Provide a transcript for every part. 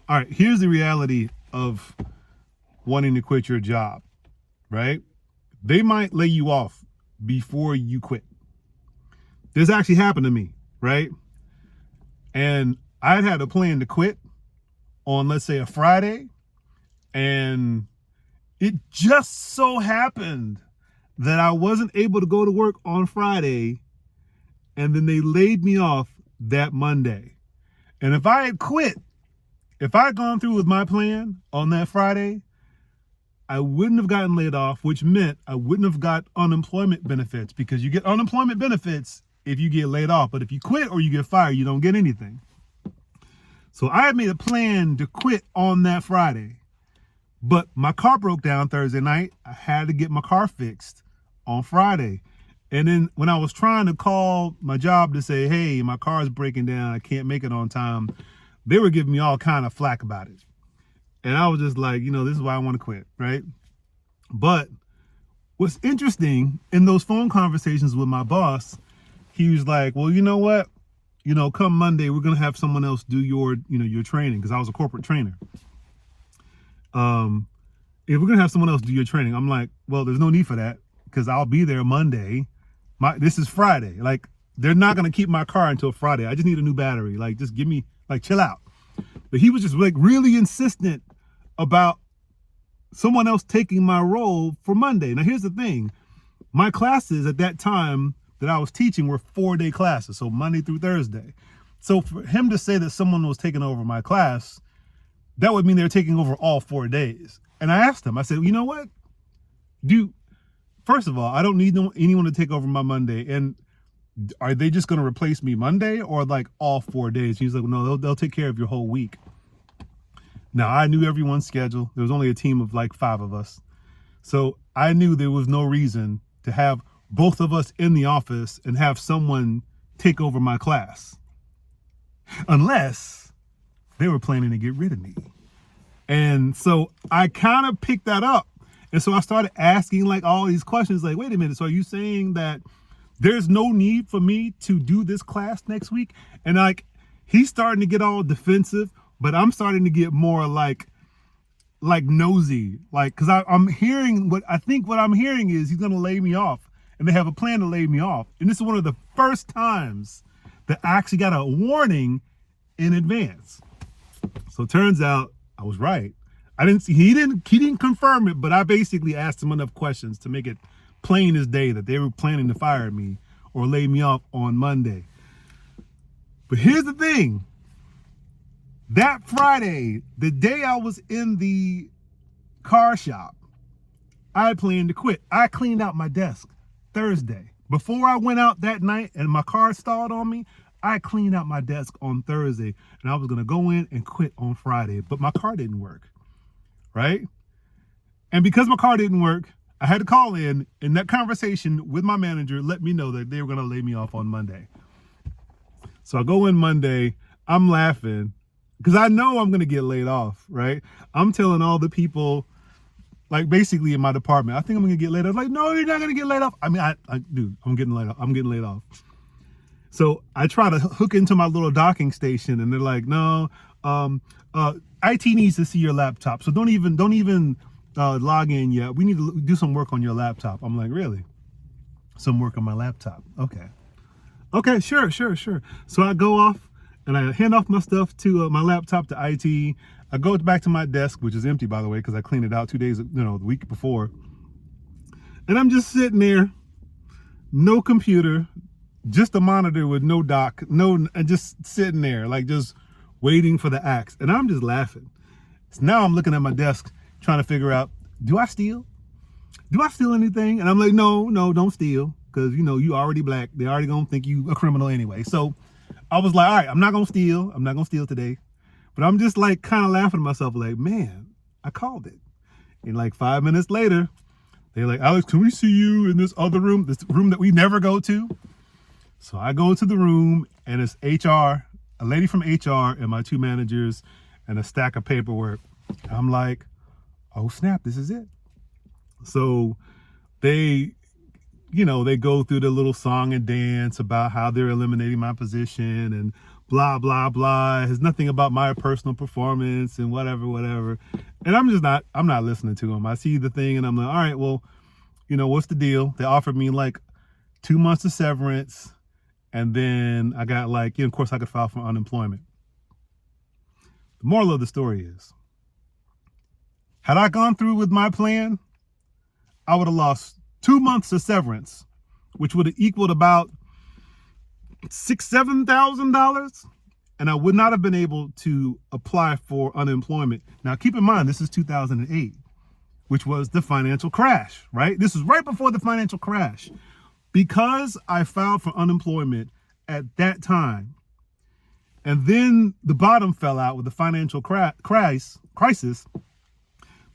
all right, here's the reality of wanting to quit your job, right? They might lay you off before you quit. This actually happened to me, right? And I'd had a plan to quit on, let's say, a Friday, and it just so happened that I wasn't able to go to work on Friday, and then they laid me off that Monday. And if I had quit, if I had gone through with my plan on that Friday, I wouldn't have gotten laid off, which meant I wouldn't have got unemployment benefits, because you get unemployment benefits if you get laid off. But if you quit or you get fired, you don't get anything. So I had made a plan to quit on that Friday, but my car broke down Thursday night. I had to get my car fixed on Friday. And then when I was trying to call my job to say, hey, my car is breaking down, I can't make it on time, they were giving me all kind of flack about it. And I was just like, this is why I want to quit, right? But what's interesting in those phone conversations with my boss, he was like, well, you know what? Come Monday, we're going to have someone else do your training, because I was a corporate trainer. If we're going to have someone else do your training, I'm like, well, there's no need for that, because I'll be there Monday. This is Friday. Like, they're not going to keep my car until Friday. I just need a new battery. Like, just give me, chill out. But he was just really insistent about someone else taking my role for Monday. Now, here's the thing. My classes at that time that I was teaching were 4-day classes, so Monday through Thursday. So for him to say that someone was taking over my class, that would mean they're taking over all 4 days. And I asked him, I said, you know what? First of all, I don't need anyone to take over my Monday. And are they just going to replace me Monday, or all 4 days? He's like, no, they'll take care of your whole week. Now, I knew everyone's schedule. There was only a team of 5 of us. So I knew there was no reason to have both of us in the office and have someone take over my class, unless they were planning to get rid of me. And so I kind of picked that up. And so I started asking all these questions, wait a minute, so are you saying that there's no need for me to do this class next week? And he's starting to get all defensive, but I'm starting to get more nosy, because I'm hearing what I'm hearing is he's going to lay me off, and they have a plan to lay me off. And this is one of the first times that I actually got a warning in advance. So it turns out I was right. He didn't confirm it, but I basically asked him enough questions to make it plain as day that they were planning to fire me or lay me off on Monday. But here's the thing. That Friday, the day I was in the car shop, I planned to quit. I cleaned out my desk Thursday. Before I went out that night and my car stalled on me, I cleaned out my desk on Thursday, and I was going to go in and quit on Friday, but my car didn't work, right? And because my car didn't work, I had to call in, and that conversation with my manager let me know that they were going to lay me off on Monday. So I go in Monday, I'm laughing, because I know I'm going to get laid off, right? I'm telling all the people, basically in my department, I think I'm going to get laid off. No, you're not going to get laid off. I mean, dude, I'm getting laid off. I'm getting laid off. So I try to hook into my little docking station, and they're like, no, IT needs to see your laptop. So don't even log in yet. We need to do some work on your laptop. I'm like, really? Some work on my laptop. Okay, sure. So I go off and I hand off my stuff to my laptop to IT. I go back to my desk, which is empty, by the way, because I cleaned it out 2 days, the week before. And I'm just sitting there, no computer, just a monitor with no dock, just sitting there, just waiting for the axe. And I'm just laughing. So now I'm looking at my desk, trying to figure out, do I steal? Do I steal anything? And I'm like, no, don't steal. Because, you already black. They already going to think you a criminal anyway. So I was like, all right, I'm not going to steal. I'm not going to steal today. But I'm just kind of laughing to myself, man, I called it. And 5 minutes later, they're like, Alex, can we see you in this other room? This room that we never go to? So I go to the room, and it's HR, a lady from HR, and my 2 managers, and a stack of paperwork. I'm like, oh snap, this is it. So they go through the little song and dance about how they're eliminating my position and blah, blah, blah. It has nothing about my personal performance and whatever. And I'm not listening to them. I see the thing and I'm like, all right, well, what's the deal? They offered me like 2 months of severance. And then I got like, of course I could file for unemployment. The moral of the story is, had I gone through with my plan, I would have lost 2 months of severance, which would have equaled about $6,000-7,000, and I would not have been able to apply for unemployment. Now, keep in mind, this is 2008, which was the financial crash, right? This was right before the financial crash. Because I filed for unemployment at that time, and then the bottom fell out with the financial crisis,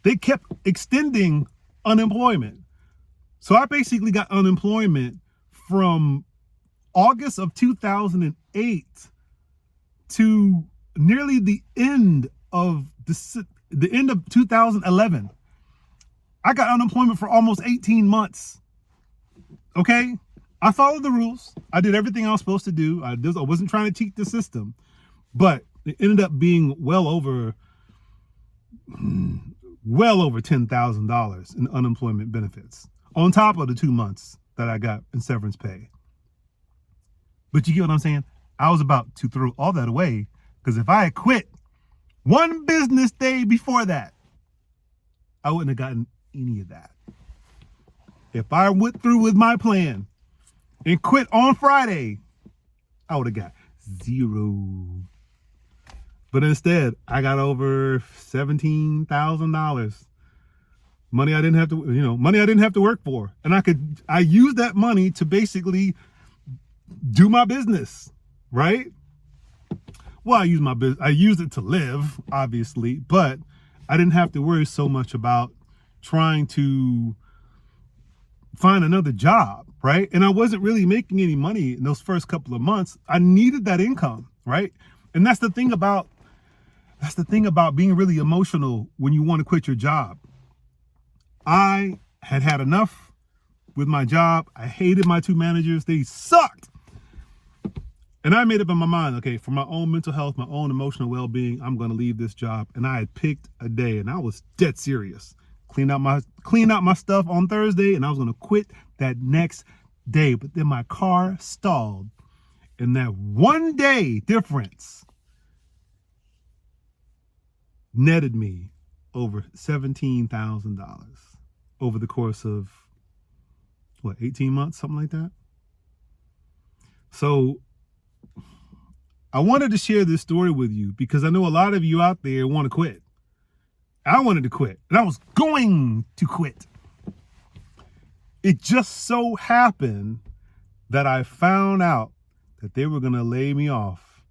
they kept extending unemployment. So I basically got unemployment from August of 2008 to nearly the end of 2011. I got unemployment for almost 18 months. Okay? I followed the rules. I did everything I was supposed to do. I wasn't trying to cheat the system, but it ended up being well over $10,000 in unemployment benefits on top of the 2 months that I got in severance pay. But you get what I'm saying? I was about to throw all that away, because if I had quit one business day before that, I wouldn't have gotten any of that. If I went through with my plan and quit on Friday, I would have got zero. But instead, I got over $17,000. Money I didn't have to work for. And I used that money to basically do my business, right? Well, I used it to live, obviously, but I didn't have to worry so much about trying to find another job, right? And I wasn't really making any money in those first couple of months. I needed that income, right? And that's the thing about being really emotional when you want to quit your job. I had enough with my job. I hated my 2 managers. They sucked. And I made up in my mind, okay, for my own mental health, my own emotional well-being, I'm going to leave this job. And I had picked a day, and I was dead serious. Clean out my stuff on Thursday, and I was going to quit that next day. But then my car stalled, and that 1 day difference netted me over $17,000 over the course of 18 months, something like that. So I wanted to share this story with you because I know a lot of you out there want to quit. I wanted to quit, and I was going to quit. It just so happened that I found out that they were going to lay me off,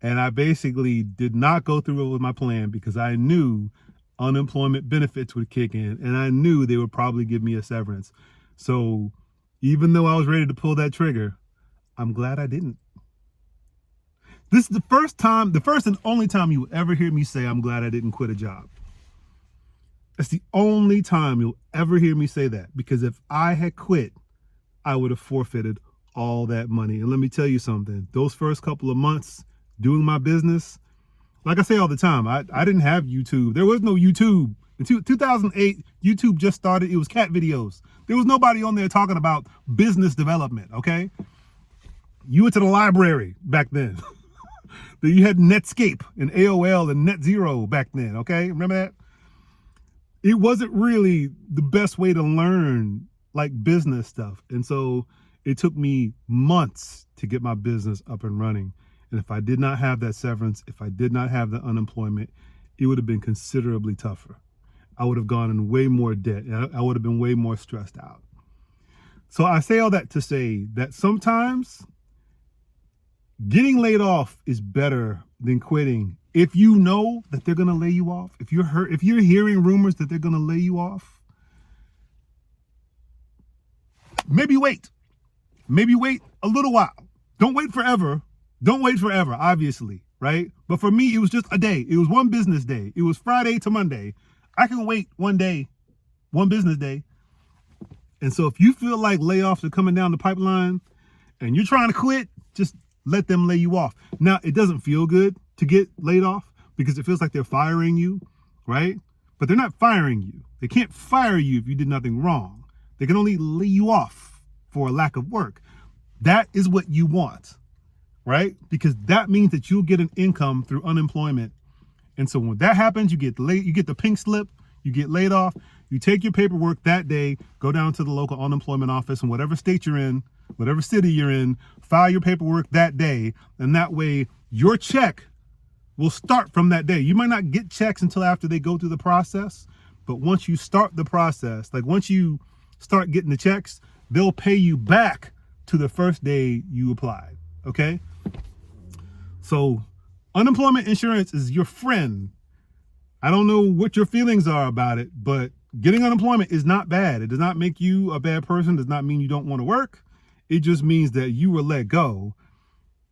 and I basically did not go through with my plan because I knew unemployment benefits would kick in, and I knew they would probably give me a severance. So even though I was ready to pull that trigger, I'm glad I didn't. This is the first and only time you will ever hear me say I'm glad I didn't quit a job. That's the only time you'll ever hear me say that, because if I had quit, I would have forfeited all that money. And let me tell you something, those first couple of months doing my business, like I say all the time, I didn't have YouTube. There was no YouTube. In 2008, YouTube just started. It was cat videos. There was nobody on there talking about business development, okay? You went to the library back then. You had Netscape and AOL and NetZero back then, okay? Remember that? It wasn't really the best way to learn like business stuff. And so it took me months to get my business up and running. And if I did not have that severance, if I did not have the unemployment, it would have been considerably tougher. I would have gone in way more debt. I would have been way more stressed out. So I say all that to say that sometimes getting laid off is better than quitting. If you know that they're going to lay you off, if you're hearing rumors that they're going to lay you off, maybe wait a little while. Don't wait forever, obviously, right? But for me, it was just a day. It was one business day. It was Friday to Monday. I can wait one day, one business day. And so if you feel like layoffs are coming down the pipeline and you're trying to quit, just let them lay you off. Now, it doesn't feel good to get laid off because it feels like they're firing you, right? But they're not firing you. They can't fire you if you did nothing wrong. They can only lay you off for a lack of work. That is what you want, right? Because that means that you'll get an income through unemployment. And so when that happens, you get the pink slip, you get laid off, you take your paperwork that day, go down to the local unemployment office in whatever state you're in, whatever city you're in, file your paperwork that day, and that way your check will start from that day. You might not get checks until after they go through the process, but once you start the process, like once you start getting the checks, they'll pay you back to the first day you applied, okay? So unemployment insurance is your friend. I don't know what your feelings are about it, but getting unemployment is not bad. It does not make you a bad person. It does not mean you don't want to work. It just means that you were let go.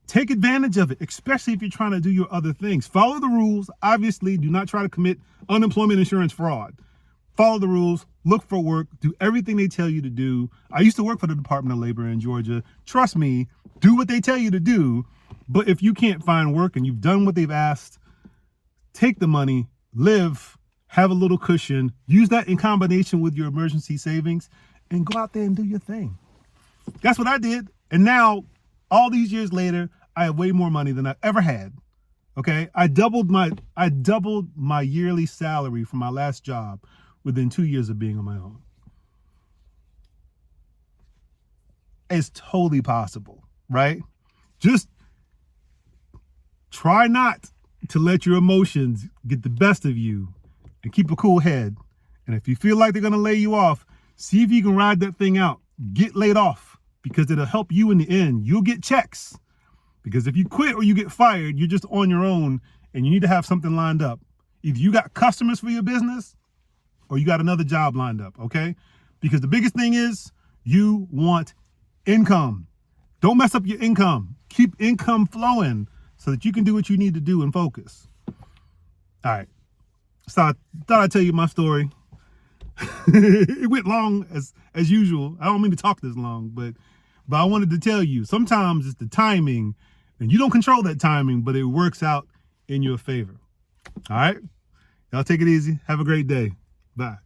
Take advantage of it, especially if you're trying to do your other things. Follow the rules. Obviously, do not try to commit unemployment insurance fraud. Follow the rules, look for work, do everything they tell you to do. I used to work for the Department of Labor in Georgia. Trust me, do what they tell you to do. But if you can't find work and you've done what they've asked, take the money, live, have a little cushion, use that in combination with your emergency savings, and go out there and do your thing. That's what I did. And now, all these years later, I have way more money than I ever had. Okay? I doubled my yearly salary from my last job within 2 years of being on my own. It's totally possible, right? Just try not to let your emotions get the best of you and keep a cool head. And if you feel like they're going to lay you off, see if you can ride that thing out. Get laid off because it'll help you in the end. You'll get checks because if you quit or you get fired, you're just on your own and you need to have something lined up. Either you got customers for your business or you got another job lined up, okay? Because the biggest thing is you want income. Don't mess up your income. Keep income flowing so that you can do what you need to do and focus. All right. So I thought I'd tell you my story. It went long as usual. I don't mean to talk this long, but I wanted to tell you, sometimes it's the timing and you don't control that timing, but it works out in your favor. All right. Y'all take it easy. Have a great day. Bye.